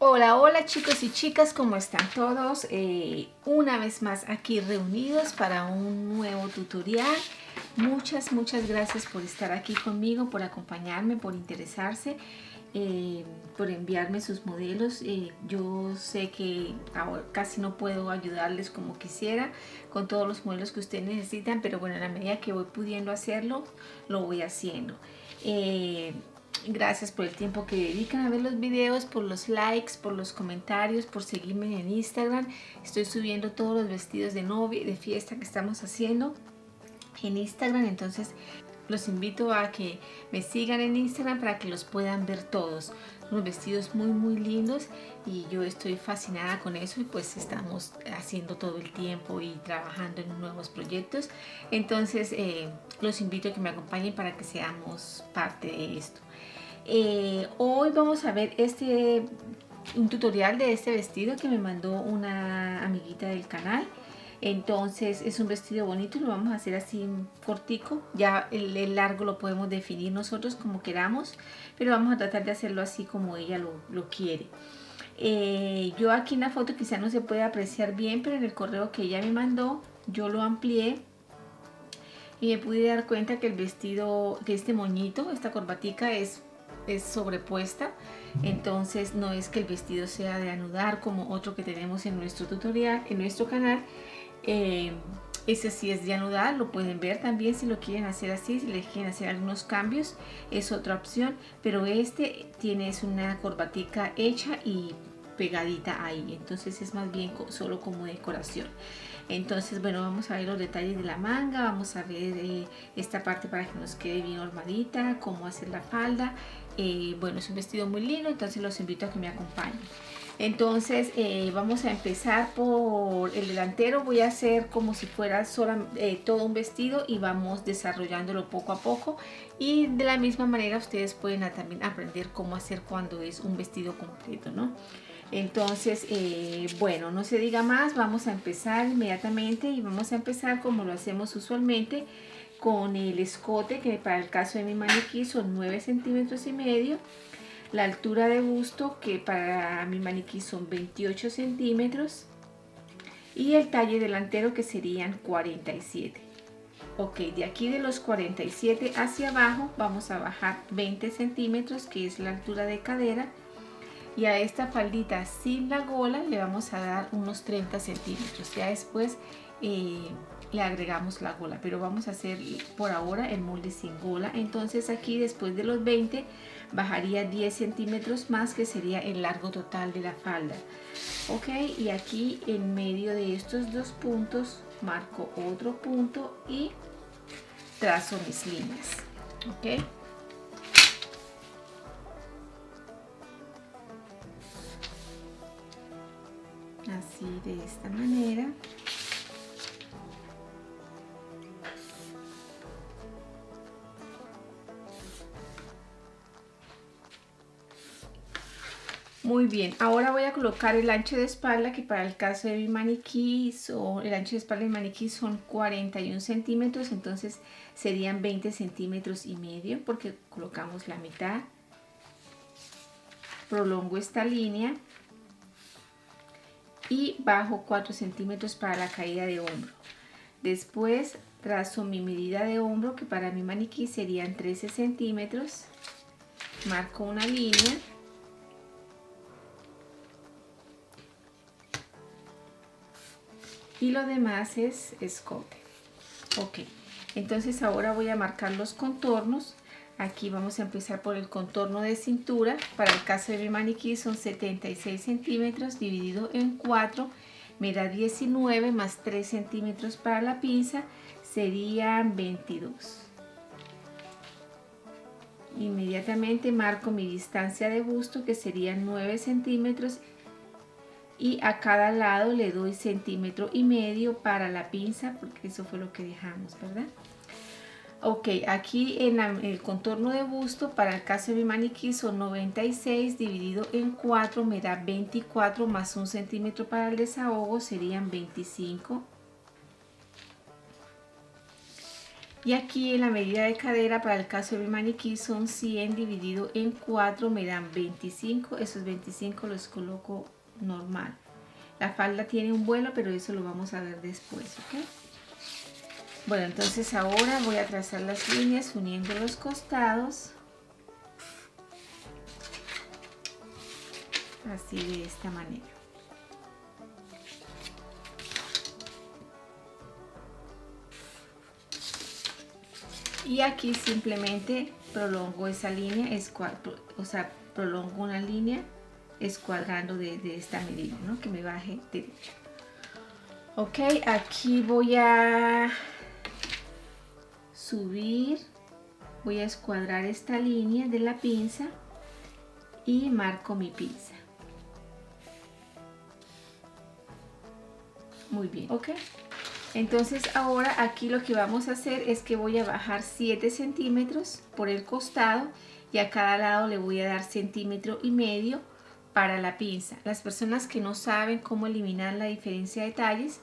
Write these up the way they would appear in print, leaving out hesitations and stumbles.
Hola, hola chicos y chicas, ¿cómo están todos? Una vez más aquí reunidos para un nuevo tutorial. Muchas gracias por estar aquí conmigo, por acompañarme, por interesarse, por enviarme sus modelos. Yo sé que ahora casi no puedo ayudarles como quisiera con todos los modelos que ustedes necesitan, pero bueno, a la medida que voy pudiendo hacerlo, lo voy haciendo. Gracias por el tiempo que dedican a ver los videos, por los likes, por los comentarios, por seguirme en Instagram. Estoy subiendo todos los vestidos de novia y de fiesta que estamos haciendo en Instagram, entonces los invito a que me sigan en Instagram para que los puedan ver todos. Unos vestidos muy lindos y yo estoy fascinada con eso, y pues estamos haciendo todo el tiempo y trabajando en nuevos proyectos. Entonces los invito a que me acompañen para que seamos parte de esto. Hoy vamos a ver un tutorial de este vestido que me mandó una amiguita del canal. Entonces es un vestido bonito, lo vamos a hacer así cortico. Ya el largo lo podemos definir nosotros como queramos, pero vamos a tratar de hacerlo así como ella lo quiere. Yo aquí en la foto quizá no se puede apreciar bien, pero en el correo que ella me mandó yo lo amplié y me pude dar cuenta que el vestido, que este moñito, esta corbatica es sobrepuesta. Entonces no es que el vestido sea de anudar como otro que tenemos en nuestro tutorial, en nuestro canal. Ese sí es de anudar, lo pueden ver también si lo quieren hacer así, si les quieren hacer algunos cambios, es otra opción, pero este tiene una corbatica hecha y pegadita ahí, entonces es más bien solo como decoración. Entonces, bueno, vamos a ver los detalles de la manga, vamos a ver esta parte para que nos quede bien armadita, cómo hacer la falda. Bueno, es un vestido muy lindo, entonces los invito a que me acompañen. Entonces vamos a empezar por el delantero. Voy a hacer como si fuera todo un vestido y vamos desarrollándolo poco a poco, y de la misma manera ustedes pueden también aprender cómo hacer cuando es un vestido completo, ¿no? Entonces, bueno, no se diga más, vamos a empezar inmediatamente, y vamos a empezar como lo hacemos usualmente con el escote, que para el caso de mi maniquí son 9 centímetros y medio. La altura de busto, que para mi maniquí son 28 centímetros, y el talle delantero, que serían 47. Ok, de aquí de los 47 hacia abajo vamos a bajar 20 centímetros, que es la altura de cadera, y a esta faldita sin la gola le vamos a dar unos 30 centímetros. Ya después le agregamos la gola, pero vamos a hacer por ahora el molde sin gola. Entonces aquí después de los 20 bajaría 10 centímetros más, que sería el largo total de la falda. Ok, y aquí en medio de estos dos puntos marco otro punto y trazo mis líneas. Ok, así de esta manera. Muy bien, ahora voy a colocar el ancho de espalda, que para el caso de mi maniquí, el ancho de espalda de mi maniquí son 41 centímetros, entonces serían 20 centímetros y medio, porque colocamos la mitad. Prolongo esta línea y bajo 4 centímetros para la caída de hombro. Después trazo mi medida de hombro, que para mi maniquí serían 13 centímetros. Marco una línea y lo demás es escote. Ok, entonces ahora voy a marcar los contornos. Aquí vamos a empezar por el contorno de cintura. Para el caso de mi maniquí son 76 centímetros dividido en 4, me da 19, más 3 centímetros para la pinza, serían 22. Inmediatamente marco mi distancia de busto, que serían 9 centímetros, y a cada lado le doy centímetro y medio para la pinza, porque eso fue lo que dejamos, ¿verdad? Ok, aquí en el contorno de busto, para el caso de mi maniquí son 96 dividido en 4, me da 24, más 1 centímetro para el desahogo, serían 25. Y aquí en la medida de cadera para el caso de mi maniquí son 100 dividido en 4, me dan 25. Esos 25 los coloco normal. La falda tiene un vuelo, pero eso lo vamos a ver después, ¿ok? Bueno, entonces ahora voy a trazar las líneas uniendo los costados. Así de esta manera. Y aquí simplemente prolongo esa línea, o sea, prolongo una línea escuadrando de esta medida, ¿no? Que me baje derecho. Ok, aquí voy a subir, voy a escuadrar esta línea de la pinza y marco mi pinza. Muy bien, ok. Entonces ahora aquí lo que vamos a hacer es que voy a bajar 7 centímetros por el costado y a cada lado le voy a dar 1,5 centímetros para la pinza. Las personas que no saben cómo eliminar la diferencia de talles,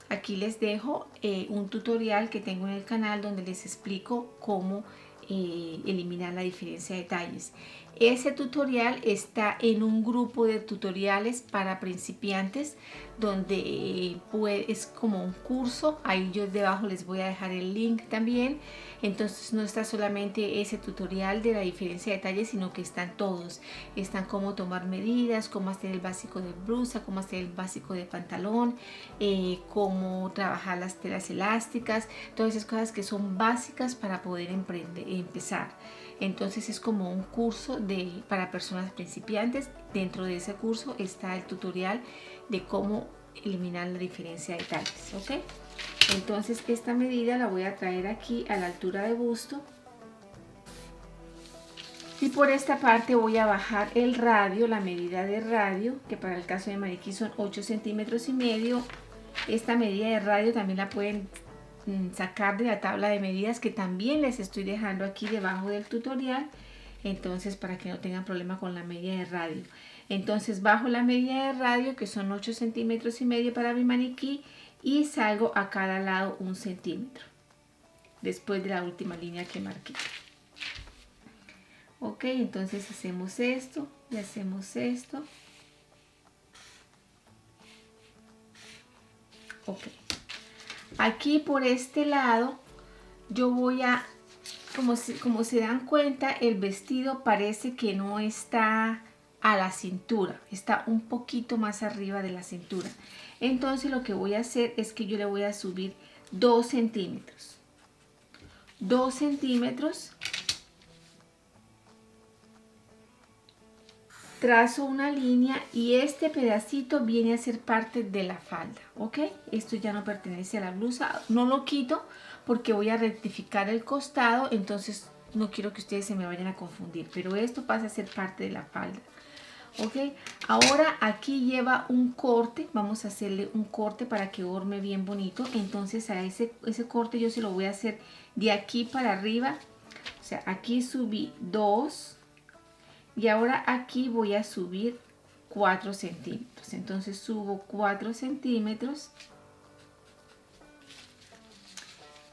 aquí les dejo un tutorial que tengo en el canal donde les explico cómo eliminar la diferencia de talles. Ese tutorial está en un grupo de tutoriales para principiantes donde es como un curso. Ahí yo debajo les voy a dejar el link también. Entonces no está solamente ese tutorial de la diferencia de talles, sino que están todos. Están cómo tomar medidas, cómo hacer el básico de blusa, cómo hacer el básico de pantalón, cómo trabajar las telas elásticas, todas esas cosas que son básicas para poder empezar. Entonces es como un curso para personas principiantes. Dentro de ese curso está el tutorial de cómo eliminar la diferencia de talles, ¿ok? Entonces esta medida la voy a traer aquí a la altura de busto y por esta parte voy a bajar el radio, la medida de radio, que para el caso de maniquí son 8,5 centímetros. Esta medida de radio también la pueden sacar de la tabla de medidas que también les estoy dejando aquí debajo del tutorial, entonces para que no tengan problema con la medida de radio. Entonces bajo la medida de radio, que son 8,5 centímetros para mi maniquí, y salgo a cada lado 1 centímetro después de la última línea que marqué. Ok, entonces hacemos esto y hacemos esto. Ok, aquí por este lado yo voy a, como se dan cuenta, el vestido parece que no está a la cintura, está un poquito más arriba de la cintura. Entonces lo que voy a hacer es que yo le voy a subir 2 centímetros. 2 centímetros. Trazo una línea y este pedacito viene a ser parte de la falda, ¿ok? Esto ya no pertenece a la blusa, no lo quito porque voy a rectificar el costado, entonces no quiero que ustedes se me vayan a confundir, pero esto pasa a ser parte de la falda, ¿ok? Ahora aquí lleva un corte, vamos a hacerle un corte para que orme bien bonito, entonces a ese corte yo se lo voy a hacer de aquí para arriba, o sea, aquí subí 2. Y ahora aquí voy a subir 4 centímetros. Entonces subo 4 centímetros.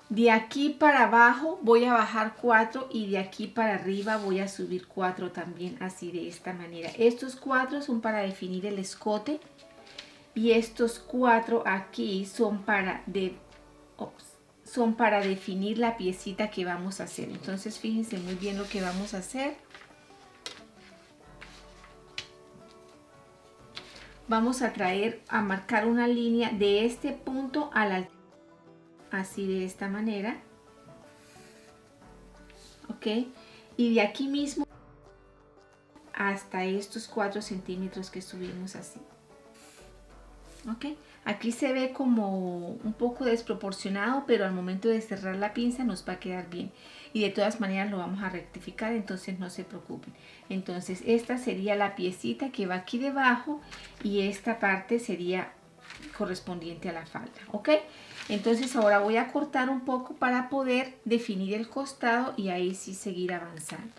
De aquí para abajo voy a bajar 4 y de aquí para arriba voy a subir 4 también, así de esta manera. Estos 4 son para definir el escote y estos 4 aquí son para definir la piecita que vamos a hacer. Entonces fíjense muy bien lo que vamos a hacer. Vamos a marcar una línea de este punto a la altura, así de esta manera, ok, y de aquí mismo hasta estos 4 centímetros que subimos así, ok. Aquí se ve como un poco desproporcionado, pero al momento de cerrar la pinza nos va a quedar bien. Y de todas maneras lo vamos a rectificar, entonces no se preocupen. Entonces esta sería la piecita que va aquí debajo y esta parte sería correspondiente a la falda, ¿ok? Entonces ahora voy a cortar un poco para poder definir el costado y ahí sí seguir avanzando.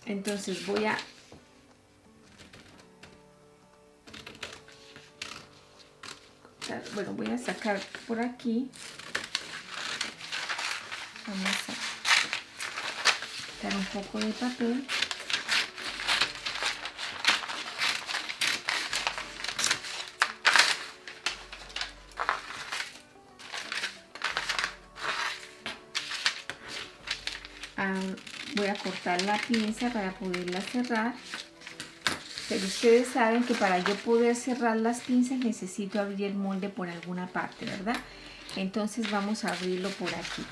Entonces voy a sacar por aquí Vamos a quitar un poco de papel. Voy a cortar la pinza para poderla cerrar, pero ustedes saben que para yo poder cerrar las pinzas necesito abrir el molde por alguna parte, ¿verdad? Entonces vamos a abrirlo por aquí,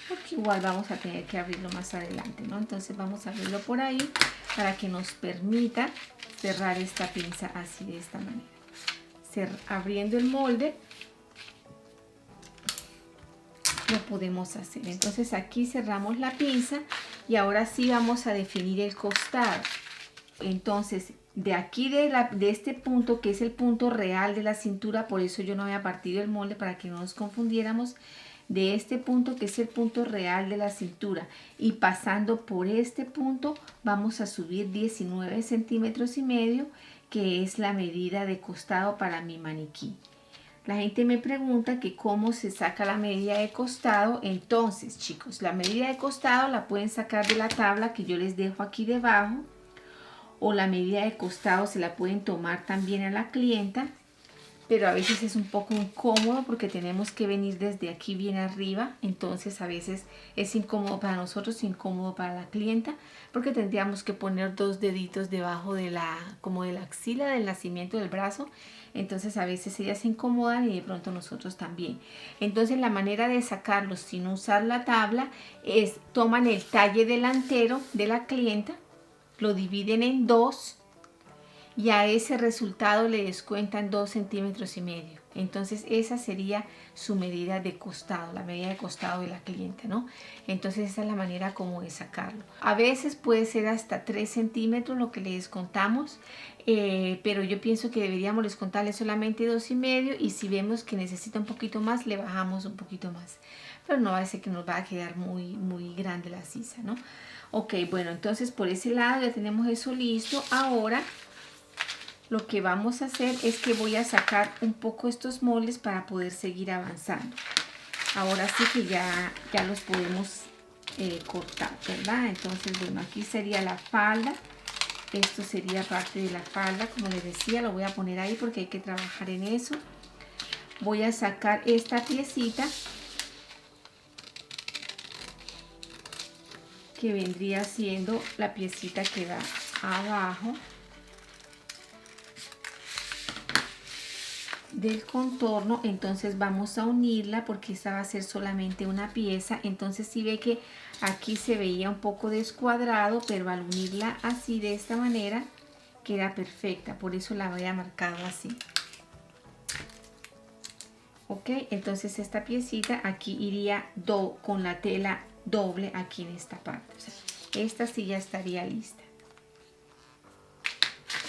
porque igual vamos a tener que abrirlo más adelante, ¿no? Entonces vamos a abrirlo por ahí para que nos permita cerrar esta pinza así, de esta manera. Abriendo el molde lo podemos hacer. Entonces aquí cerramos la pinza y ahora sí vamos a definir el costado. Entonces de aquí de este punto, que es el punto real de la cintura, por eso yo no había partido el molde para que no nos confundiéramos, de este punto que es el punto real de la cintura y pasando por este punto vamos a subir 19 centímetros y medio, que es la medida de costado para mi maniquí. La gente me pregunta que cómo se saca la medida de costado. Entonces, chicos, la medida de costado la pueden sacar de la tabla que yo les dejo aquí debajo, o la medida de costado se la pueden tomar también a la clienta, pero a veces es un poco incómodo porque tenemos que venir desde aquí bien arriba, entonces a veces es incómodo para nosotros, incómodo para la clienta, porque tendríamos que poner 2 deditos debajo de como de la axila, del nacimiento del brazo. Entonces a veces ellas se incomodan y de pronto nosotros también. Entonces la manera de sacarlos sin usar la tabla es: toman el talle delantero de la clienta, lo dividen en 2 y a ese resultado le descuentan 2 centímetros y medio. Entonces esa sería su medida de costado, la medida de costado de la cliente, ¿no? Entonces esa es la manera como de sacarlo. A veces puede ser hasta 3 centímetros lo que le descontamos, pero yo pienso que deberíamos descontarle solamente 2 y medio, y si vemos que necesita un poquito más, le bajamos un poquito más. Pero no va a ser que nos va a quedar muy grande la sisa, ¿no? Ok, bueno, entonces por ese lado ya tenemos eso listo. Ahora lo que vamos a hacer es que voy a sacar un poco estos moldes para poder seguir avanzando. Ahora sí que ya los podemos cortar, ¿verdad? Entonces, bueno, aquí sería la falda. Esto sería parte de la falda, como les decía, lo voy a poner ahí porque hay que trabajar en eso. Voy a sacar esta piecita que vendría siendo la piecita que va abajo del contorno. Entonces vamos a unirla porque esta va a ser solamente una pieza. Entonces si ve que aquí se veía un poco descuadrado, pero al unirla así, de esta manera, queda perfecta. Por eso la voy a marcar así. Ok, entonces esta piecita aquí iría con la tela doble aquí en esta parte. O sea, esta sí ya estaría lista.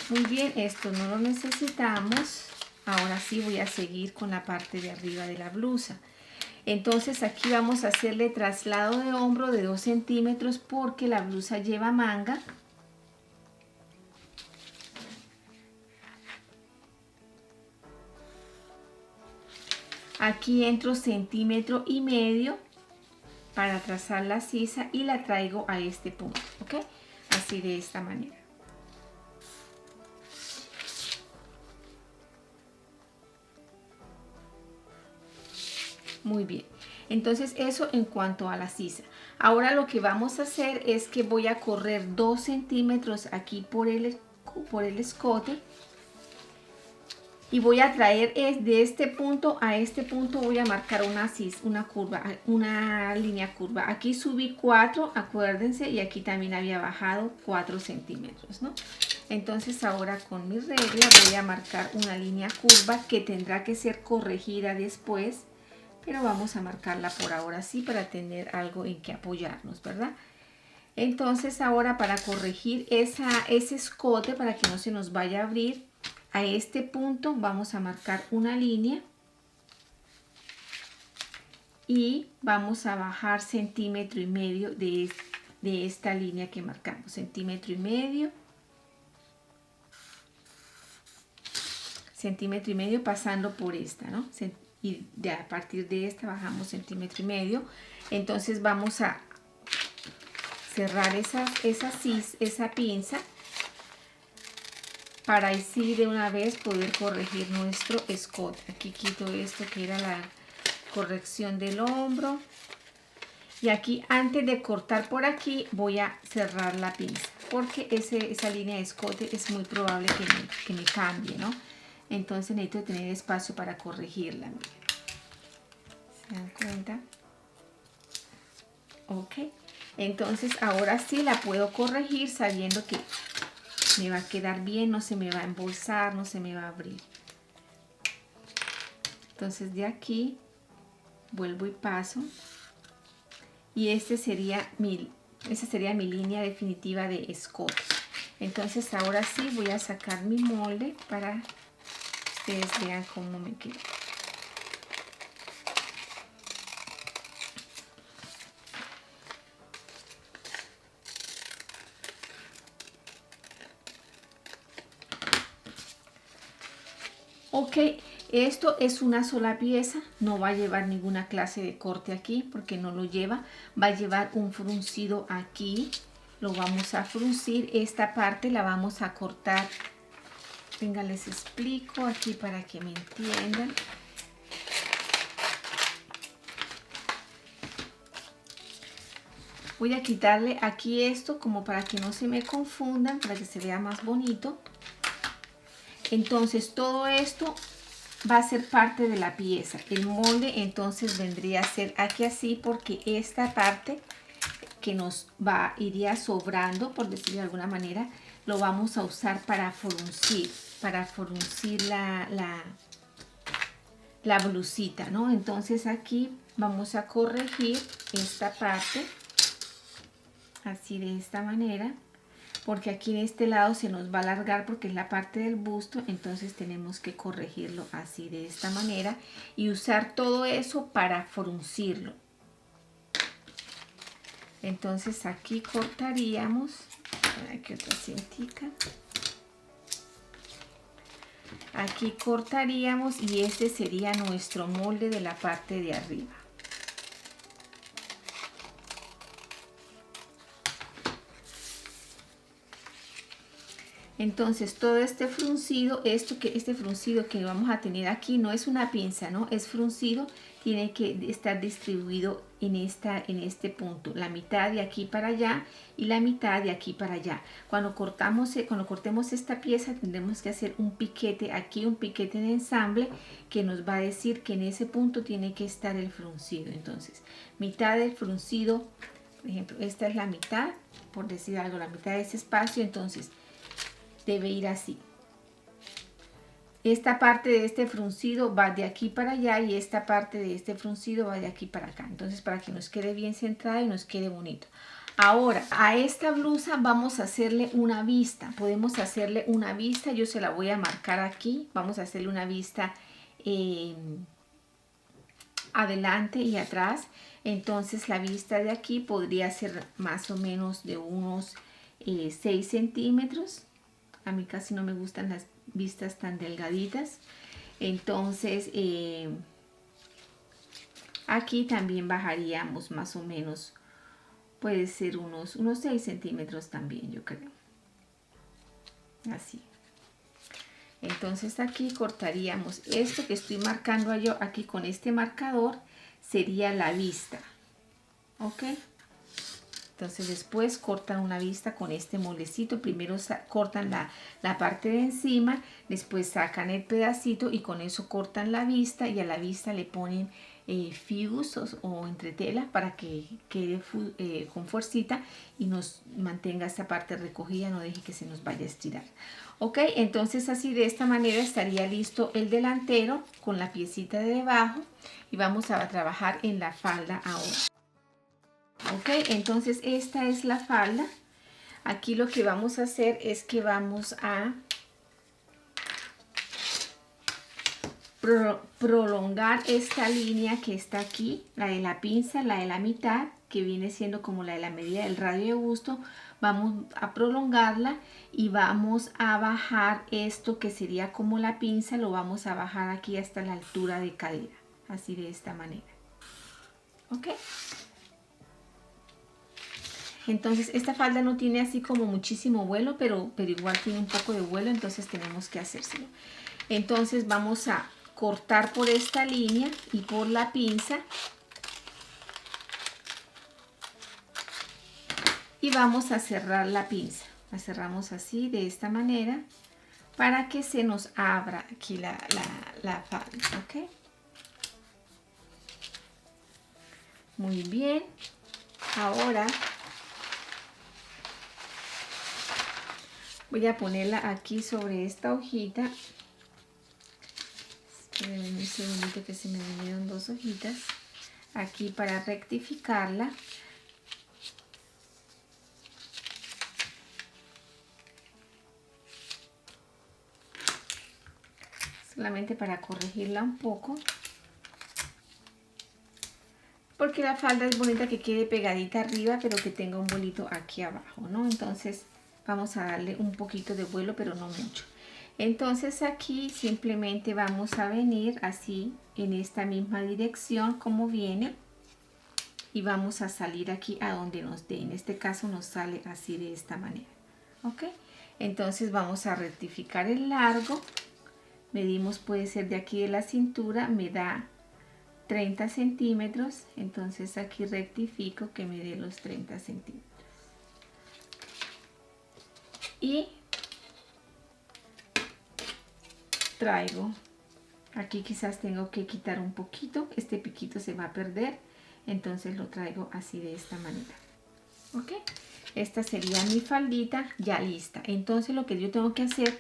Muy bien, esto no lo necesitamos. Ahora sí voy a seguir con la parte de arriba de la blusa. Entonces aquí vamos a hacerle traslado de hombro de 2 centímetros porque la blusa lleva manga. Aquí entro 1,5 centímetros para trazar la sisa y la traigo a este punto, ¿ok? Así, de esta manera. Muy bien, entonces eso en cuanto a la sisa. Ahora lo que vamos a hacer es que voy a correr 2 centímetros aquí por el escote y voy a traer de este punto a este punto, voy a marcar una curva, una línea curva. Aquí subí 4, acuérdense, y aquí también había bajado 4 centímetros, ¿no? Entonces ahora con mi regla voy a marcar una línea curva que tendrá que ser corregida después, pero vamos a marcarla por ahora sí para tener algo en que apoyarnos, ¿verdad? Entonces ahora, para corregir ese escote, para que no se nos vaya a abrir, a este punto vamos a marcar una línea y vamos a bajar 1,5 centímetros de esta línea que marcamos, 1,5 centímetros, pasando por esta, ¿no? y a partir de esta bajamos 1,5 centímetros. Entonces vamos a cerrar esa pinza para así de una vez poder corregir nuestro escote. Aquí quito esto que era la corrección del hombro. Y aquí, antes de cortar por aquí, voy a cerrar la pinza, porque esa línea de escote es muy probable que me cambie, ¿no? Entonces necesito tener espacio para corregirla. ¿Se dan cuenta? Ok. Entonces ahora sí la puedo corregir sabiendo que me va a quedar bien, no se me va a embolsar, no se me va a abrir. Entonces de aquí vuelvo y paso. Y esa sería mi línea definitiva de escote. Entonces ahora sí voy a sacar mi molde para que ustedes vean cómo me queda. Ok, esto es una sola pieza, no va a llevar ninguna clase de corte aquí porque no lo lleva. Va a llevar un fruncido aquí, lo vamos a fruncir. Esta parte la vamos a cortar. Venga, les explico aquí para que me entiendan. Voy a quitarle aquí esto como para que no se me confundan, para que se vea más bonito. Entonces todo esto va a ser parte de la pieza. El molde entonces vendría a ser aquí así, porque esta parte que iría sobrando, por decirlo de alguna manera, lo vamos a usar para fruncir la blusita, ¿no? Entonces aquí vamos a corregir esta parte así, de esta manera, porque aquí en este lado se nos va a alargar porque es la parte del busto. Entonces tenemos que corregirlo así, de esta manera, y usar todo eso para fruncirlo. Entonces aquí cortaríamos, aquí otra cintica, aquí cortaríamos y este sería nuestro molde de la parte de arriba. Entonces todo este fruncido, este fruncido que vamos a tener aquí no es una pinza, ¿no? Es fruncido, tiene que estar distribuido en este punto, la mitad de aquí para allá y la mitad de aquí para allá. Cuando cortemos esta pieza tendremos que hacer un piquete aquí, un piquete de ensamble que nos va a decir que en ese punto tiene que estar el fruncido. Entonces, mitad del fruncido, por ejemplo, esta es la mitad, por decir algo, la mitad de ese espacio, entonces debe ir así. Esta parte de este fruncido va de aquí para allá y esta parte de este fruncido va de aquí para acá. Entonces, para que nos quede bien centrada y nos quede bonito. Ahora, a esta blusa vamos a hacerle una vista. Podemos hacerle una vista, yo se la voy a marcar aquí. Vamos a hacerle una vista adelante y atrás. Entonces, la vista de aquí podría ser más o menos de unos 6 centímetros. A mí casi no me gustan las vistas tan delgaditas. Entonces aquí también bajaríamos más o menos, puede ser unos 6 centímetros también, yo creo. Así. Entonces aquí cortaríamos esto que estoy marcando yo aquí con este marcador, sería la vista. ¿Ok? Entonces después cortan una vista con este moldecito. Primero cortan la parte de encima, después sacan el pedacito y con eso cortan la vista, y a la vista le ponen fibus o entretela para que quede con fuercita y nos mantenga esta parte recogida, no deje que se nos vaya a estirar. Ok, entonces así, de esta manera estaría listo el delantero con la piecita de debajo, y vamos a trabajar en la falda ahora. Ok, entonces esta es la falda. Aquí lo que vamos a hacer es que vamos a prolongar esta línea que está aquí, la de la pinza, la de la mitad, que viene siendo como la de la medida del radio de busto. Vamos a prolongarla y vamos a bajar esto que sería como la pinza, lo vamos a bajar aquí hasta la altura de cadera. así de esta manera. ¿Ok? Entonces esta falda no tiene así como muchísimo vuelo, pero igual tiene un poco de vuelo, entonces tenemos que hacérselo. Entonces vamos a cortar por esta línea y por la pinza. Y vamos a cerrar la pinza. La cerramos así, de esta manera, para que se nos abra aquí la falda, ¿ok? Muy bien. Ahora voy a ponerla aquí sobre esta hojita. Espérenme un segundito que se me vinieron dos hojitas. Aquí para rectificarla. Solamente para corregirla un poco. Porque la falda es bonita que quede pegadita arriba, pero que tenga un vuelito aquí abajo, ¿no? Entonces vamos a darle un poquito de vuelo, pero no mucho. Entonces aquí simplemente vamos a venir así en esta misma dirección como viene. Y vamos a salir aquí a donde nos dé. En este caso nos sale así de esta manera. ¿Ok? Entonces vamos a rectificar el largo. Medimos, puede ser de aquí de la cintura, me da 30 centímetros. Entonces aquí rectifico que me dé los 30 centímetros. Y traigo, aquí quizás tengo que quitar un poquito, este piquito se va a perder, entonces lo traigo así de esta manera. ¿Ok? Esta sería mi faldita ya lista. Entonces lo que yo tengo que hacer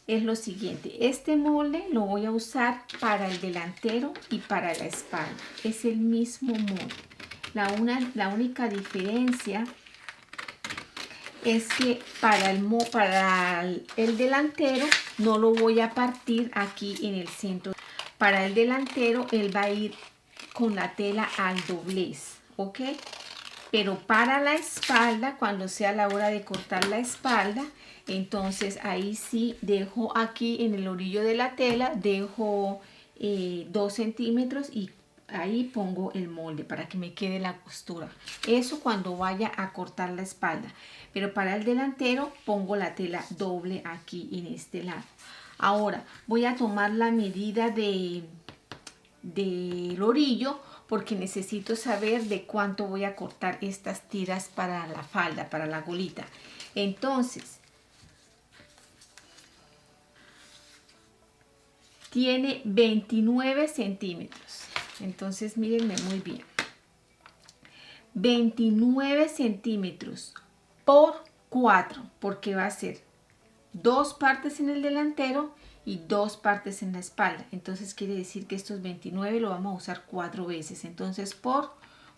es lo siguiente. Este molde lo voy a usar para el delantero y para la espalda. Es el mismo molde. La única diferencia es que para el delantero no lo voy a partir aquí en el centro. Para el delantero él va a ir con la tela al doblez, ¿ok? Pero para la espalda, cuando sea la hora de cortar la espalda, entonces ahí sí dejo aquí en el orillo de la tela, dejo 2 centímetros y ahí pongo el molde para que me quede la costura. Eso cuando vaya a cortar la espalda. Pero para el delantero pongo la tela doble aquí en este lado. Ahora voy a tomar la medida del orillo porque necesito saber de cuánto voy a cortar estas tiras para la falda, para la golita. Entonces, tiene 29 centímetros. Entonces, mírenme muy bien. 29 centímetros por 4, porque va a ser 2 partes en el delantero y 2 partes en la espalda. Entonces quiere decir que estos 29 lo vamos a usar 4 veces. Entonces por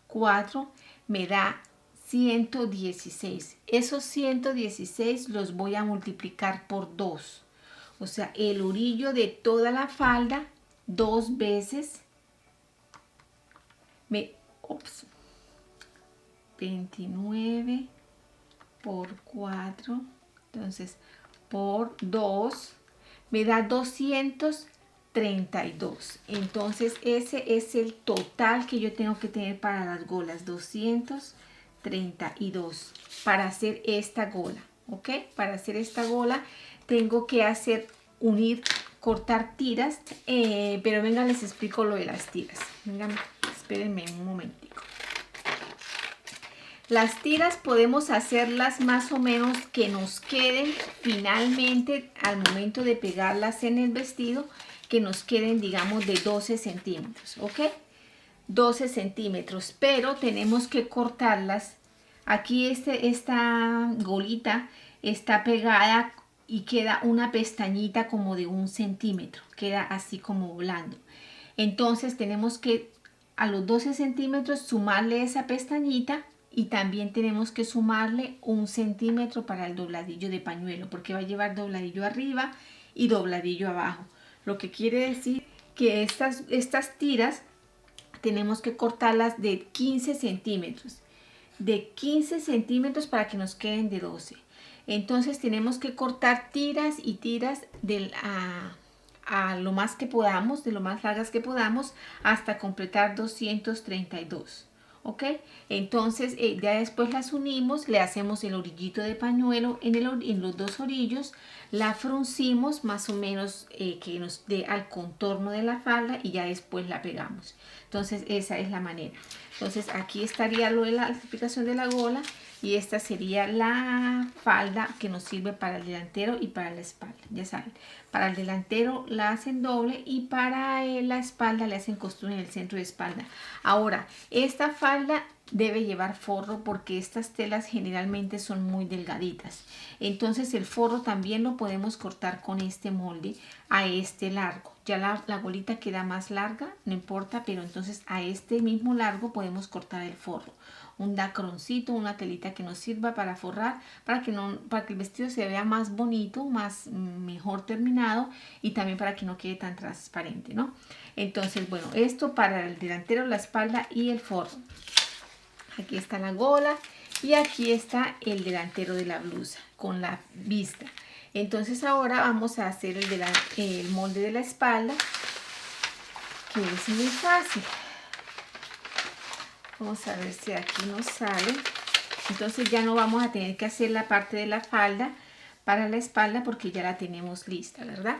4 me da 116. Esos 116 los voy a multiplicar por 2. O sea, el orillo de toda la falda 2 veces. 29 por 4. Entonces por 2 me da 232. Entonces ese es el total que yo tengo que tener para las golas, 232 para hacer esta gola. ¿Ok? Para hacer esta gola tengo que cortar tiras, pero venga, les explico lo de las tiras. Vengan, espérenme un momentico. Las tiras podemos hacerlas más o menos que nos queden finalmente al momento de pegarlas en el vestido, que nos queden, digamos, de 12 centímetros, ¿ok? 12 centímetros, pero tenemos que cortarlas. Aquí esta golita está pegada y queda una pestañita como de 1 centímetro, queda así como blando. Entonces tenemos que a los 12 centímetros sumarle esa pestañita. Y también tenemos que sumarle 1 centímetro para el dobladillo de pañuelo, porque va a llevar dobladillo arriba y dobladillo abajo. Lo que quiere decir que estas tiras tenemos que cortarlas de 15 centímetros. De 15 centímetros para que nos queden de 12. Entonces tenemos que cortar tiras y tiras a lo más que podamos, de lo más largas que podamos, hasta completar 232. ¿Ok? Entonces ya después las unimos, le hacemos el orillito de pañuelo en los dos orillos, la fruncimos más o menos que nos dé al contorno de la falda y ya después la pegamos. Entonces esa es la manera. Entonces aquí estaría lo de la aplicación de la gola y esta sería la falda que nos sirve para el delantero y para la espalda. Ya saben, para el delantero la hacen doble y para la espalda le hacen costura en el centro de espalda. Ahora, esta falda debe llevar forro porque estas telas generalmente son muy delgaditas. Entonces el forro también lo podemos cortar con este molde a este largo. Ya la bolita queda más larga, no importa, pero entonces a este mismo largo podemos cortar el forro. Un dacroncito, una telita que nos sirva para forrar, para que el vestido se vea más bonito, mejor terminado y también para que no quede tan transparente, ¿no? Entonces, bueno, esto para el delantero, la espalda y el forro. Aquí está la gola y aquí está el delantero de la blusa con la vista. Entonces ahora vamos a hacer el molde de la espalda, que es muy fácil. Vamos a ver si aquí nos sale. Entonces ya no vamos a tener que hacer la parte de la falda para la espalda porque ya la tenemos lista, ¿verdad?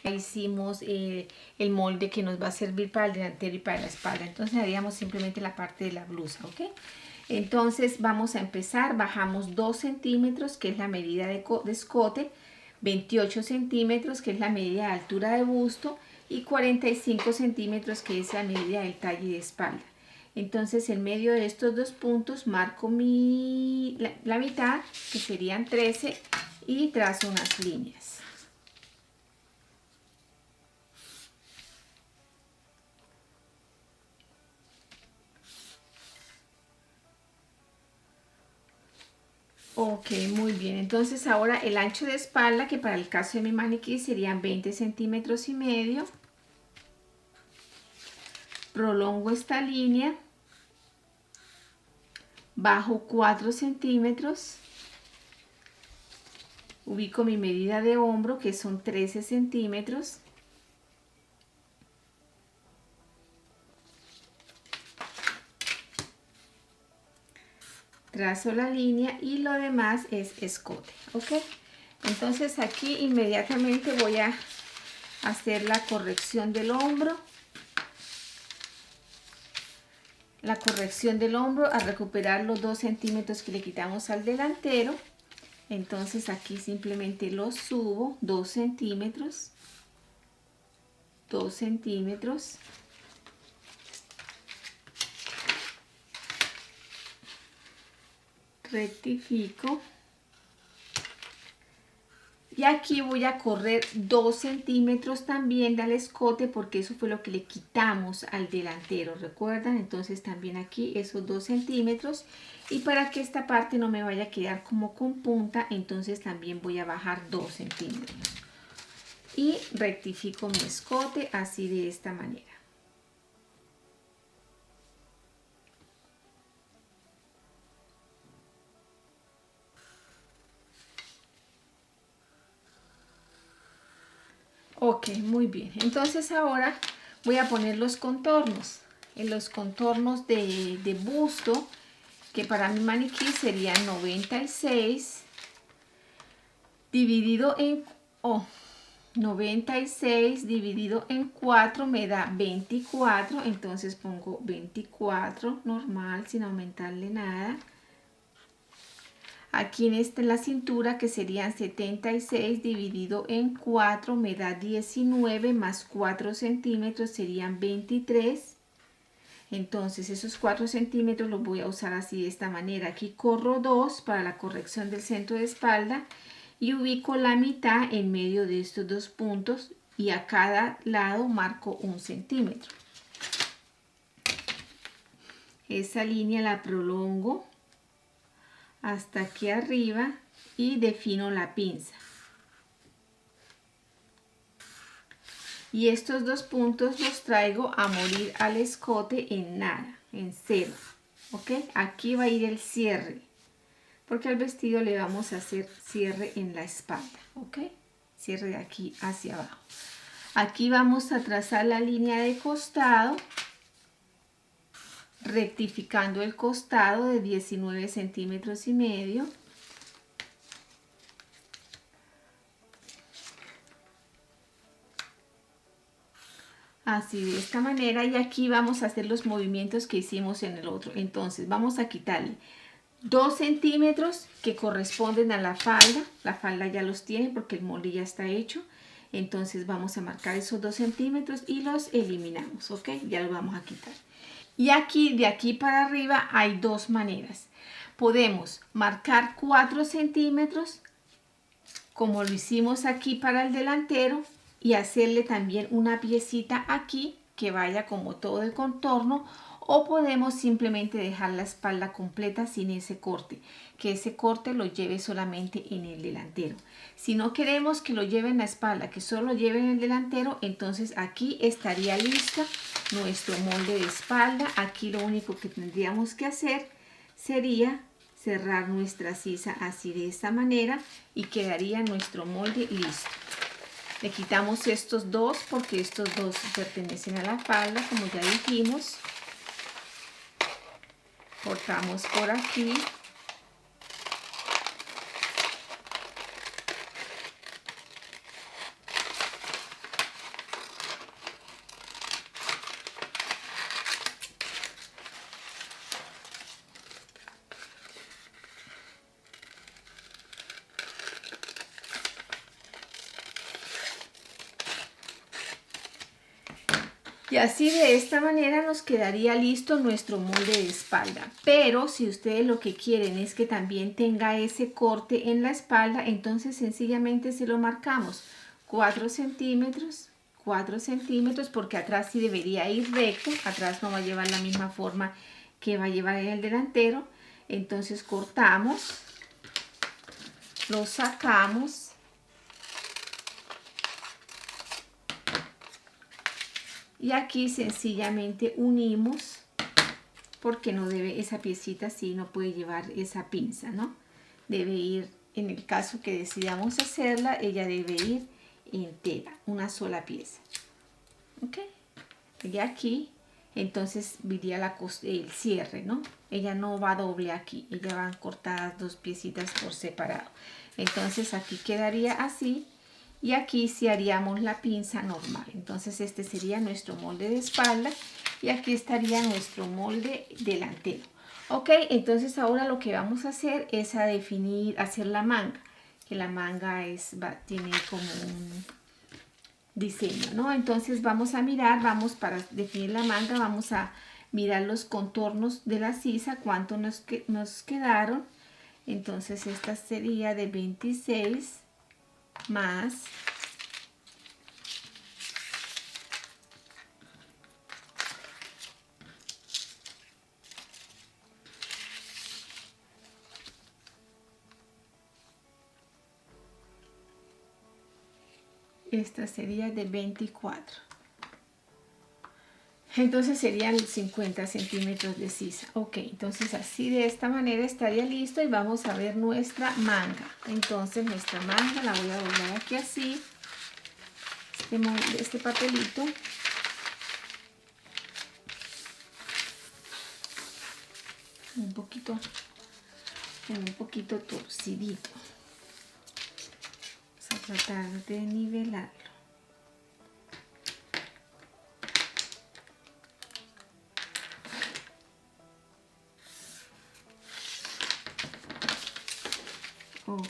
Ya hicimos el molde que nos va a servir para el delantero y para la espalda. Entonces haríamos simplemente la parte de la blusa, ¿ok? Entonces vamos a empezar, bajamos 2 centímetros, que es la medida de escote, 28 centímetros, que es la medida de altura de busto, y 45 centímetros, que es la medida del talle de espalda. Entonces en medio de estos dos puntos marco la mitad, que serían 13, y trazo unas líneas. Ok, muy bien. Entonces ahora el ancho de espalda, que para el caso de mi maniquí serían 20 centímetros y medio. Prolongo esta línea, bajo 4 centímetros, ubico mi medida de hombro, que son 13 centímetros. Trazo la línea y lo demás es escote, ¿ok? Entonces aquí inmediatamente voy a hacer la corrección del hombro. La corrección del hombro a recuperar los 2 centímetros que le quitamos al delantero. Entonces aquí simplemente lo subo 2 centímetros, 2 centímetros. Rectifico. Y aquí voy a correr 2 centímetros también del escote porque eso fue lo que le quitamos al delantero, ¿recuerdan? Entonces también aquí esos 2 centímetros. Y para que esta parte no me vaya a quedar como con punta, entonces también voy a bajar 2 centímetros. Y rectifico mi escote así de esta manera. Ok, muy bien. Entonces ahora voy a poner los contornos. En los contornos de busto, que para mi maniquí serían 96 dividido en 96 dividido en 4 me da 24. Entonces pongo 24 normal sin aumentarle nada. Aquí en la cintura, que serían 76 dividido en 4 me da 19, más 4 centímetros serían 23. Entonces esos 4 centímetros los voy a usar así de esta manera. Aquí corro 2 para la corrección del centro de espalda y ubico la mitad en medio de estos dos puntos y a cada lado marco 1 centímetro. Esa línea la prolongo hasta aquí arriba y defino la pinza. Y estos dos puntos los traigo a morir al escote en nada, en 0. ¿Ok? Aquí va a ir el cierre, porque al vestido le vamos a hacer cierre en la espalda. ¿Ok? Cierre de aquí hacia abajo. Aquí vamos a trazar la línea de costado, rectificando el costado de 19 centímetros y medio. Así, de esta manera, y aquí vamos a hacer los movimientos que hicimos en el otro. Entonces vamos a quitarle 2 centímetros que corresponden a la falda ya los tiene porque el molde ya está hecho. Entonces vamos a marcar esos 2 centímetros y los eliminamos, ¿ok? Ya lo vamos a quitar. Y aquí, de aquí para arriba, hay dos maneras. Podemos marcar 4 centímetros, como lo hicimos aquí para el delantero, y hacerle también una piecita aquí que vaya como todo el contorno, o podemos simplemente dejar la espalda completa sin ese corte, que ese corte lo lleve solamente en el delantero. Si no queremos que lo lleve en la espalda, que solo lo lleve en el delantero, entonces aquí estaría lista nuestro molde de espalda. Aquí lo único que tendríamos que hacer sería cerrar nuestra sisa así de esta manera y quedaría nuestro molde listo. Le quitamos estos dos porque estos dos pertenecen a la falda, como ya dijimos. Cortamos por aquí. Y así de esta manera nos quedaría listo nuestro molde de espalda. Pero si ustedes lo que quieren es que también tenga ese corte en la espalda, entonces sencillamente se lo marcamos 4 centímetros, 4 centímetros, porque atrás sí debería ir recto. Atrás no va a llevar la misma forma que va a llevar en el delantero. Entonces cortamos, lo sacamos. Y aquí sencillamente unimos, porque no debe, esa piecita sí no puede llevar esa pinza, ¿no? Debe ir, en el caso que decidamos hacerla, ella debe ir entera, una sola pieza. ¿Ok? Y aquí, entonces iría el cierre, ¿no? Ella no va doble aquí, ella van cortadas dos piecitas por separado. Entonces aquí quedaría así. Y aquí sí haríamos la pinza normal. Entonces este sería nuestro molde de espalda y aquí estaría nuestro molde delantero. Ok, entonces ahora lo que vamos a hacer es hacer la manga. Que la manga tiene como un diseño, ¿no? Entonces vamos a mirar, para definir la manga, vamos a mirar los contornos de la sisa, cuánto nos quedaron. Entonces esta sería de 26 más esta sería de 24. Entonces serían 50 centímetros de sisa. Ok, entonces así de esta manera estaría listo y vamos a ver nuestra manga. Entonces nuestra manga la voy a doblar aquí así, este papelito. Un poquito torcidito. Vamos a tratar de nivelarlo. Ok.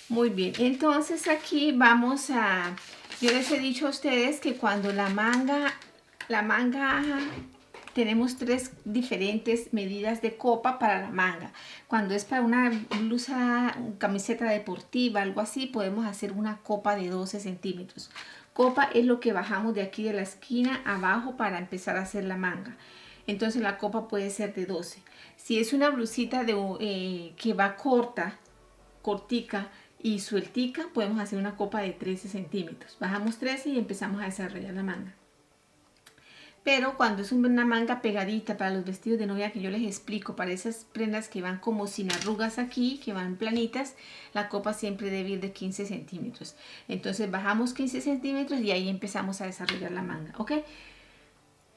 Muy bien, entonces aquí yo les he dicho a ustedes que cuando la manga tenemos 3 diferentes medidas de copa para la manga. Cuando es para una blusa, camiseta deportiva, algo así, podemos hacer una copa de 12 centímetros. Copa es lo que bajamos de aquí de la esquina abajo para empezar a hacer la manga. Entonces la copa puede ser de 12. Si es una blusita que va cortica y sueltica, podemos hacer una copa de 13 centímetros. Bajamos 13 y empezamos a desarrollar la manga. Pero cuando es una manga pegadita para los vestidos de novia que yo les explico, para esas prendas que van como sin arrugas aquí, que van planitas, la copa siempre debe ir de 15 centímetros. Entonces bajamos 15 centímetros y ahí empezamos a desarrollar la manga, ¿ok?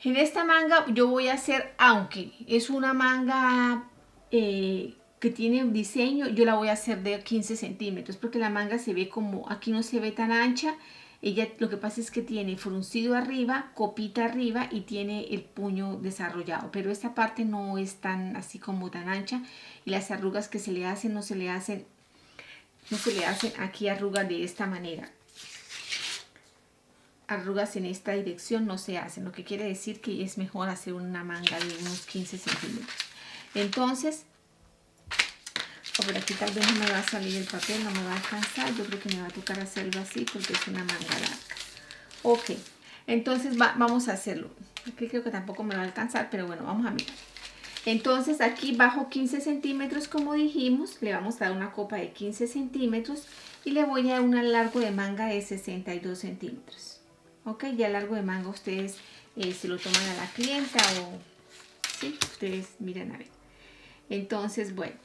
En esta manga yo voy a hacer, aunque es una manga que tiene un diseño, yo la voy a hacer de 15 centímetros porque la manga se ve como, aquí no se ve tan ancha. Ella lo que pasa es que tiene fruncido arriba, copita arriba y tiene el puño desarrollado, pero esta parte no es tan así como tan ancha y las arrugas que se le hacen no se le hacen aquí arrugas de esta manera. Arrugas en esta dirección no se hacen, lo que quiere decir que es mejor hacer una manga de unos 15 centímetros. Entonces, por aquí tal vez no me va a salir el papel, no me va a alcanzar, yo creo que me va a tocar hacerlo así porque es una manga larga. Ok, entonces vamos a hacerlo. Aquí creo que tampoco me va a alcanzar, pero bueno, vamos a mirar. Entonces aquí bajo 15 centímetros como dijimos, le vamos a dar una copa de 15 centímetros y le voy a dar un largo de manga de 62 centímetros. Ok, ya el largo de manga ustedes se lo toman a la clienta o sí, ustedes miren a ver. Entonces, bueno.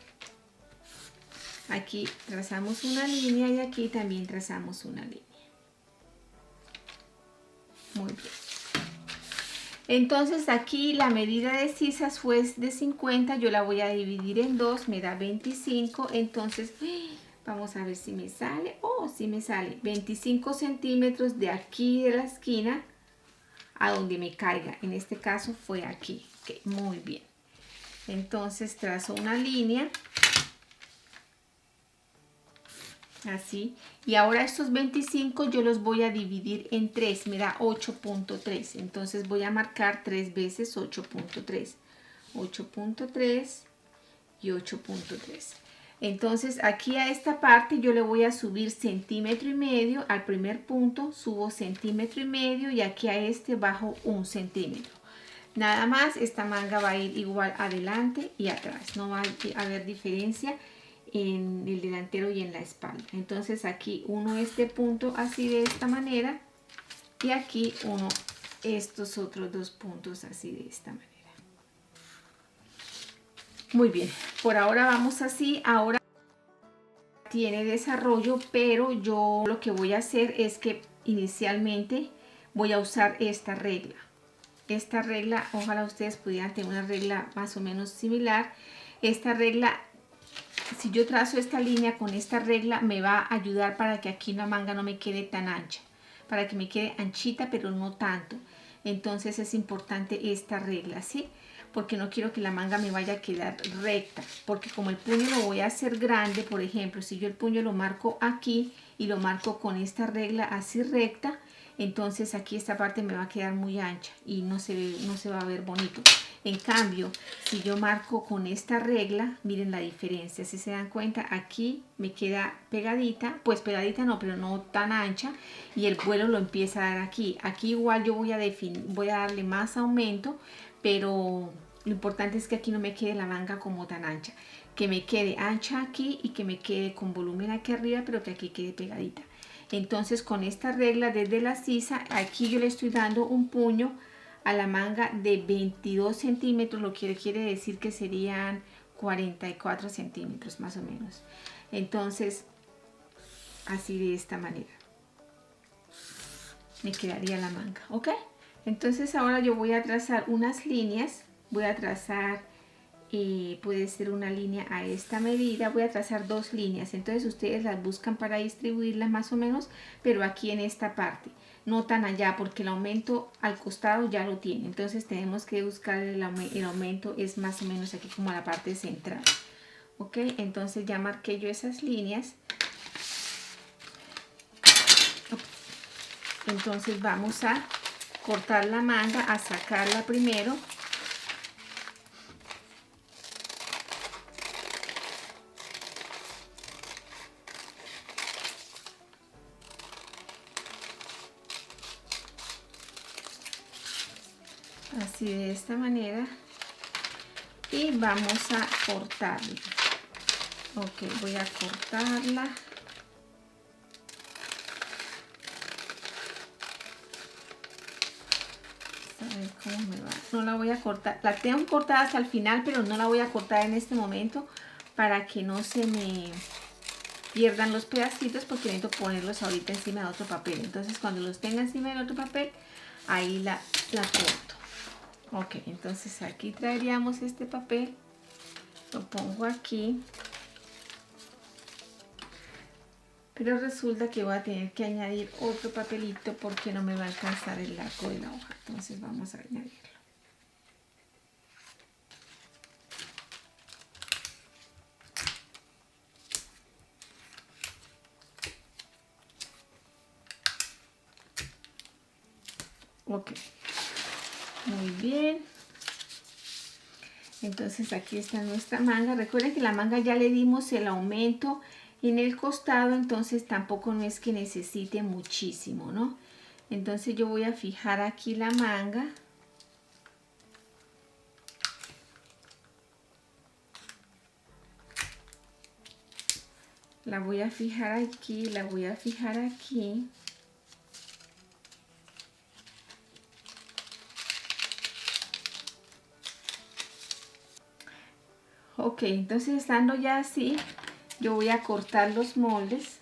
Aquí trazamos una línea y aquí también trazamos una línea. Muy bien. Entonces aquí la medida de sisas fue de 50, yo la voy a dividir en 2, me da 25, entonces vamos a ver si me sale. Oh, sí me sale. 25 centímetros de aquí de la esquina a donde me caiga. En este caso fue aquí. Okay, muy bien. Entonces trazo una línea. Así, y ahora estos 25 yo los voy a dividir en 3, me da 8.3, entonces voy a marcar 3 veces 8.3, 8.3 y 8.3. Entonces aquí a esta parte yo le voy a subir centímetro y medio, al primer punto subo centímetro y medio y aquí a este bajo 1 centímetro. Nada más, esta manga va a ir igual adelante y atrás, no va a haber diferencia en el delantero y en la espalda. Entonces aquí uno este punto así de esta manera y aquí uno estos otros dos puntos así de esta manera. Muy bien, por ahora vamos así. Ahora tiene desarrollo, pero yo lo que voy a hacer es que inicialmente voy a usar esta regla. Esta regla, ojalá ustedes pudieran tener una regla más o menos similar. Esta regla, si yo trazo esta línea con esta regla, me va a ayudar para que aquí la manga no me quede tan ancha, para que me quede anchita pero no tanto. Entonces es importante esta regla, ¿sí? Porque no quiero que la manga me vaya a quedar recta, porque como el puño lo voy a hacer grande, por ejemplo, si yo el puño lo marco aquí y lo marco con esta regla así recta, entonces aquí esta parte me va a quedar muy ancha y no se va a ver bonito. En cambio, si yo marco con esta regla, miren la diferencia. Si se dan cuenta, aquí me queda pegadita, pues pegadita no, pero no tan ancha, y el vuelo lo empieza a dar aquí. Aquí igual yo voy a darle más aumento, pero lo importante es que aquí no me quede la manga como tan ancha. Que me quede ancha aquí y que me quede con volumen aquí arriba, pero que aquí quede pegadita. Entonces con esta regla desde la sisa, aquí yo le estoy dando un puño a la manga de 22 centímetros, lo que quiere decir que serían 44 centímetros más o menos. Entonces, así de esta manera me quedaría la manga, ¿ok? Entonces ahora yo voy a trazar unas líneas, voy a trazar, puede ser una línea a esta medida, voy a trazar dos líneas, entonces ustedes las buscan para distribuirlas más o menos, pero aquí en esta parte. No tan allá porque el aumento al costado ya lo tiene, entonces tenemos que buscar el aumento es más o menos aquí como a la parte central. Ok, entonces ya marqué yo esas líneas. Entonces vamos a cortar la manga, a sacarla primero. Así de esta manera y vamos a cortarla. Ok, voy a cortarla. a ver cómo me va. No la voy a cortar, la tengo cortada hasta el final, pero no la voy a cortar en este momento para que no se me pierdan los pedacitos, porque necesito ponerlos ahorita encima de otro papel. Entonces cuando los tenga encima del otro papel, ahí la corto. Ok, entonces aquí traeríamos este papel, lo pongo aquí, pero resulta que voy a tener que añadir otro papelito porque no me va a alcanzar el largo de la hoja. Entonces vamos a añadirlo. Ok, muy bien. Entonces aquí está nuestra manga. Recuerden que la manga ya le dimos el aumento en el costado, entonces tampoco no es que necesite muchísimo, ¿no? Entonces yo voy a fijar aquí la manga. La voy a fijar aquí, la voy a fijar aquí. Ok, entonces estando ya así, yo voy a cortar los moldes.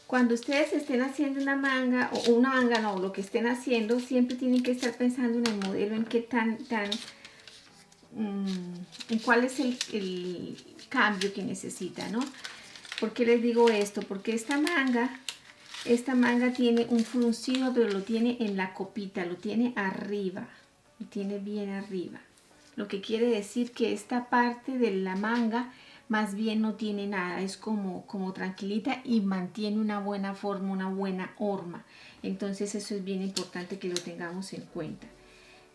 Cuando ustedes estén haciendo una manga, o una manga no, lo que estén haciendo, siempre tienen que estar pensando en el modelo, en qué en cuál es el cambio que necesita, ¿no? ¿Por qué les digo esto? Porque esta manga tiene un fruncido, pero lo tiene en la copita, lo tiene arriba, lo tiene bien arriba. Lo que quiere decir que esta parte de la manga más bien no tiene nada, es como tranquilita y mantiene una buena forma, una buena horma. Entonces eso es bien importante que lo tengamos en cuenta.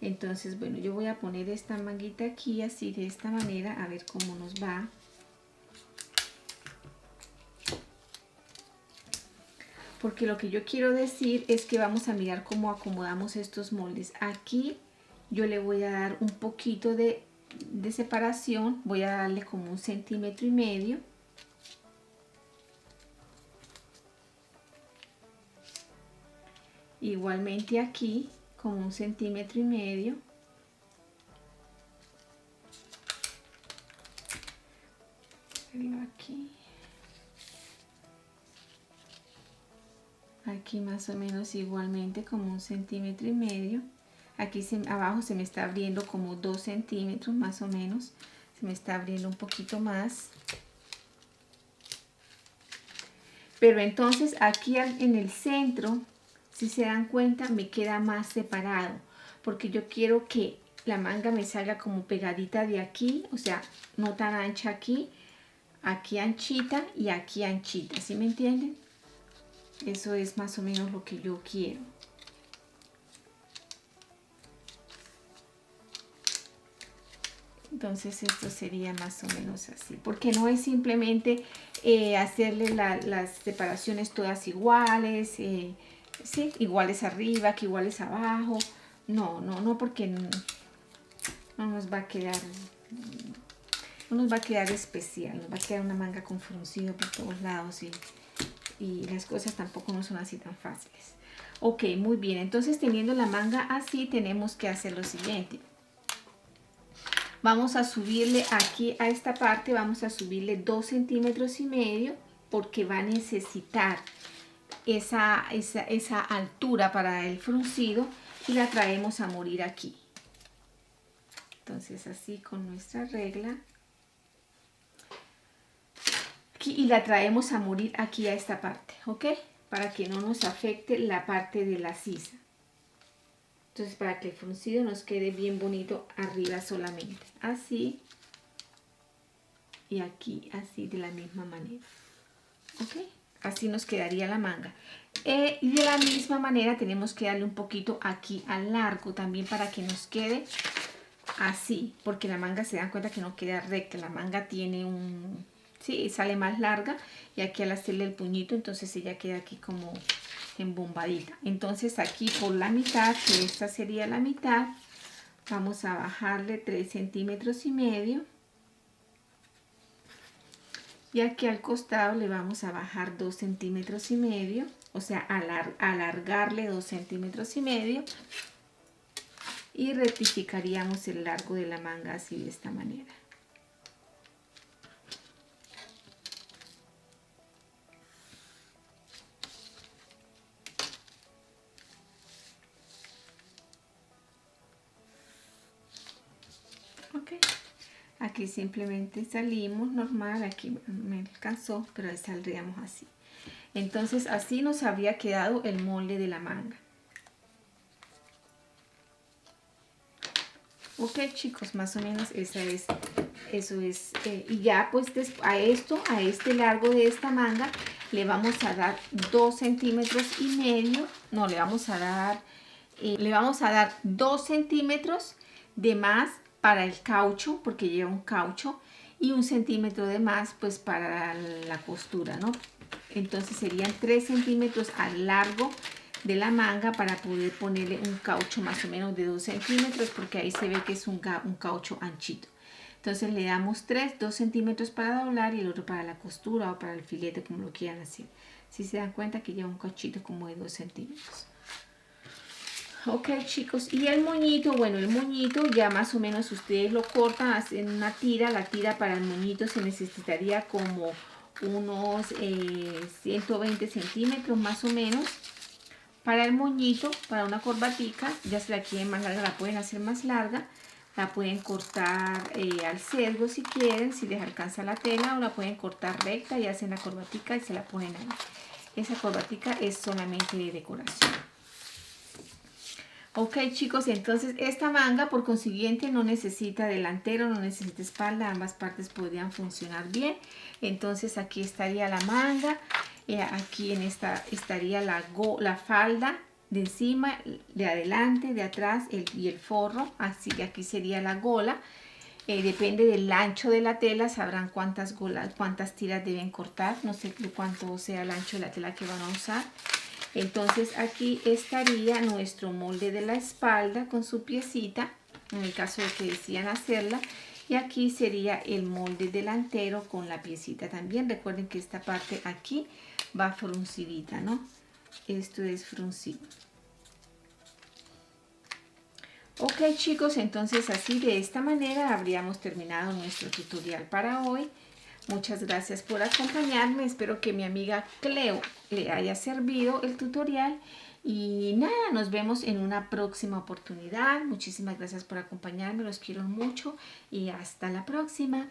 Entonces, bueno, yo voy a poner esta manguita aquí así de esta manera, a ver cómo nos va. Porque lo que yo quiero decir es que vamos a mirar cómo acomodamos estos moldes. Aquí yo le voy a dar un poquito de separación, voy a darle como 1,5 centímetros. Igualmente aquí como 1,5 centímetros. Aquí. Aquí más o menos igualmente como 1,5 centímetros. Aquí abajo se me está abriendo como 2 centímetros más o menos. Se me está abriendo un poquito más. Pero entonces aquí en el centro, si se dan cuenta, me queda más separado. Porque yo quiero que la manga me salga como pegadita de aquí. O sea, no tan ancha aquí. Aquí anchita y aquí anchita. ¿Sí me entienden? Eso es más o menos lo que yo quiero. Entonces esto sería más o menos así. Porque no es simplemente hacerle las separaciones todas iguales. Sí, iguales arriba, que iguales abajo. No, porque no nos va a quedar... No nos va a quedar especial. Nos va a quedar una manga con fruncido por todos lados y las cosas tampoco no son así tan fáciles. Ok, muy bien. Entonces teniendo la manga así, tenemos que hacer lo siguiente. Vamos a subirle aquí a esta parte, vamos a subirle 2,5 centímetros porque va a necesitar esa altura para el fruncido y la traemos a morir aquí. Entonces así con nuestra regla. Y la traemos a morir aquí a esta parte, ¿ok? Para que no nos afecte la parte de la sisa. Entonces para que el fruncido nos quede bien bonito arriba solamente. Así. Y aquí así de la misma manera. ¿Ok? Así nos quedaría la manga. Y de la misma manera tenemos que darle un poquito aquí al largo también para que nos quede así. Porque la manga se dan cuenta que no queda recta. La manga tiene un... Sí, sale más larga y aquí al hacerle el puñito, entonces ella queda aquí como embombadita. Entonces aquí por la mitad, que esta sería la mitad, vamos a bajarle 3,5 centímetros. Y aquí al costado le vamos a bajar 2,5 centímetros, o sea, alargarle 2,5 centímetros. Y rectificaríamos el largo de la manga así, de esta manera. Ok, aquí simplemente salimos normal, aquí me alcanzó, pero ahí saldríamos así. Entonces así nos habría quedado el molde de la manga. Ok, chicos, más o menos eso es. Y ya pues a este largo de esta manga le vamos a dar 2,5 centímetros. No, le vamos a dar 2 centímetros de más para el caucho, porque lleva un caucho, y 1 centímetro de más pues para la costura, ¿no? Entonces serían 3 centímetros al largo de la manga para poder ponerle un caucho más o menos de 2 centímetros, porque ahí se ve que es un caucho anchito. Entonces le damos 2 centímetros para doblar y el otro para la costura o para el filete, como lo quieran hacer. Si se dan cuenta que lleva un cauchito como de 2 centímetros. Ok, chicos, y el moñito, bueno, el moñito ya más o menos ustedes lo cortan, hacen una tira. La tira para el moñito se necesitaría como unos 120 centímetros más o menos. Para el moñito, para una corbatica, ya se la quieren más larga, la pueden hacer más larga. La pueden cortar al sesgo si quieren, si les alcanza la tela, o la pueden cortar recta y hacen la corbatica y se la ponen ahí. Esa corbatica es solamente de decoración. Ok, chicos, entonces esta manga por consiguiente no necesita delantero, no necesita espalda, ambas partes podrían funcionar bien. Entonces aquí estaría la manga, aquí en esta estaría la falda de encima, de adelante, de atrás y el forro. Así que aquí sería la gola. Depende del ancho de la tela, sabrán cuántas tiras deben cortar. No sé cuánto sea el ancho de la tela que van a usar. Entonces aquí estaría nuestro molde de la espalda con su piecita, en el caso de que decidan hacerla. Y aquí sería el molde delantero con la piecita también. Recuerden que esta parte aquí va fruncidita, ¿no? Esto es fruncido. Ok, chicos, entonces así de esta manera habríamos terminado nuestro tutorial para hoy. Muchas gracias por acompañarme. Espero que mi amiga Cleo le haya servido el tutorial. Y nada, nos vemos en una próxima oportunidad. Muchísimas gracias por acompañarme. Los quiero mucho y hasta la próxima.